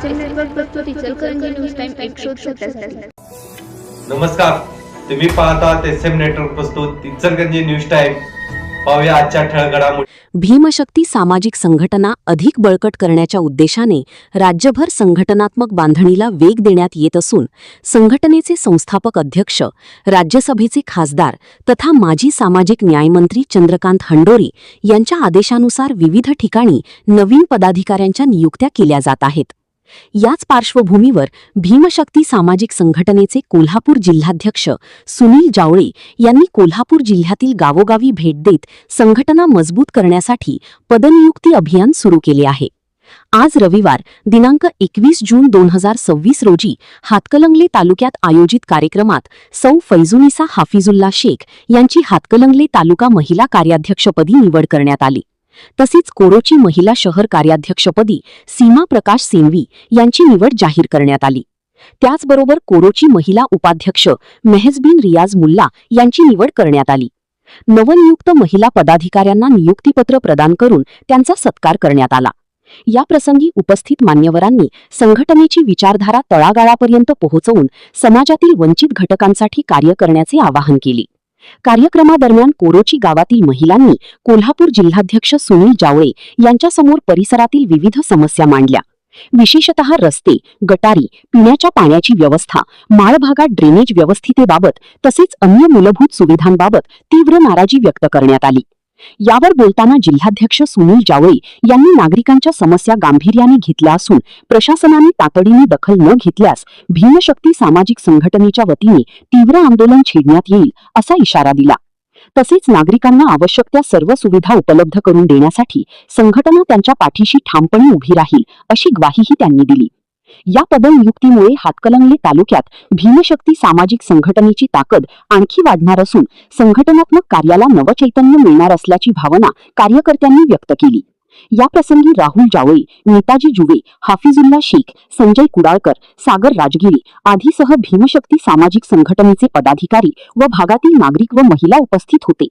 SM network प्रस्तुत Ichalkaranji news time 137. नमस्कार, तुम्ही पाहतात SM नेटवर्क प्रस्तुत इचलकरंजी न्यूज टाइम. पाहूया आजच्या ठळक घडामोडी. भीमशक्ती सामाजिक संघटना अधिक बळकट करण्याच्या उद्देशाने राज्यभर संघटनात्मक बांधणीला वेग देण्यात येत असून संघटनेचे संस्थापक अध्यक्ष, राज्यसभेचे खासदार तथा माजी सामाजिक न्यायमंत्री चंद्रकांत हंडोरी यांच्या आदेशानुसार विविध ठिकाणी नवीन पदाधिकाऱ्यांच्या नियुक्त्या केल्या जात आहेत. याच पार्श्वभूमीवर भीमशक्ती सामाजिक संघटनेचे कोल्हापूर जिल्हाध्यक्ष सुनील जावळे यांनी कोल्हापूर जिल्ह्यातील गावोगावी भेट देत संघटना मजबूत करण्यासाठी पदनियुक्ती अभियान सुरू केले आहे. आज रविवार दिनांक 21 जून 2026 रोजी हातकणंगले तालुक्यात आयोजित कार्यक्रमात सौ फैजुनिसा हाफिजुल्ला शेख यांची हातकणंगले तालुका महिला कार्याध्यक्षपदी निवड करण्यात आली. तसेच कोरोची महिला शहर कार्याध्यक्षपदी सीमा प्रकाश सिंघवी यांची निवड जाहीर करण्यात आली. त्याचबरोबर कोरोची महिला उपाध्यक्ष मेहजबीन रियाज मुल्ला यांची निवड करण्यात आली. नवनियुक्त महिला पदाधिकाऱ्यांना नियुक्तीपत्र प्रदान करून त्यांचा सत्कार करण्यात आला. या प्रसंगी उपस्थित मान्यवरांनी संघटनेची विचारधारा तळागाळापर्यंत पोहोचवून समाजातील वंचित घटकांसाठी कार्य करण्याचे आवाहन केले. कार्यक्रमादरम्यान कोरोची गावातील महिलांनी कोल्हापूर जिल्हाध्यक्ष सुनील जावळे यांच्यासमोर परिसरातील विविध समस्या मांडल्या. विशेषतः रस्ते, गटारी, पिण्याच्या पाण्याची व्यवस्था, माळभागात ड्रेनेज व्यवस्थितेबाबत तसेच अन्य मूलभूत सुविधांबाबत तीव्र नाराजी व्यक्त करण्यात आली. यावर बोलताना जिल्हाध्यक्ष सुनील जावळे यांनी नागरिकांच्या समस्या गांभीर्याने घेतल्या असून प्रशासनाने तातडीने दखल न घेतल्यास भीमशक्ती सामाजिक संघटनेच्या वतीने तीव्र आंदोलन छेडण्यात येईल असा इशारा दिला. तसेच नागरिकांना आवश्यक त्या सर्व सुविधा उपलब्ध करून देण्यासाठी संघटना त्यांच्या पाठीशी ठामपणे उभी राहील अशी ग्वाहीही त्यांनी दिली. या पदनियुक्तीमुळे हातकणंगले तालुक्यात भीमशक्ती सामाजिक संघटनेची ताकद आणखी वाढणार असून संघटनात्मक कार्याला नवचैतन्य मिळणार असल्याची भावना कार्यकर्त्यांनी व्यक्त केली. या प्रसंगी राहुल जावळे, नेताजी जुवे, हाफिजुल्ला शेख, संजय कुडाळकर, सागर राजगिरी आदीसह भीमशक्ती सामाजिक संघटनेचे पदाधिकारी व भागातील नागरिक व महिला उपस्थित होते.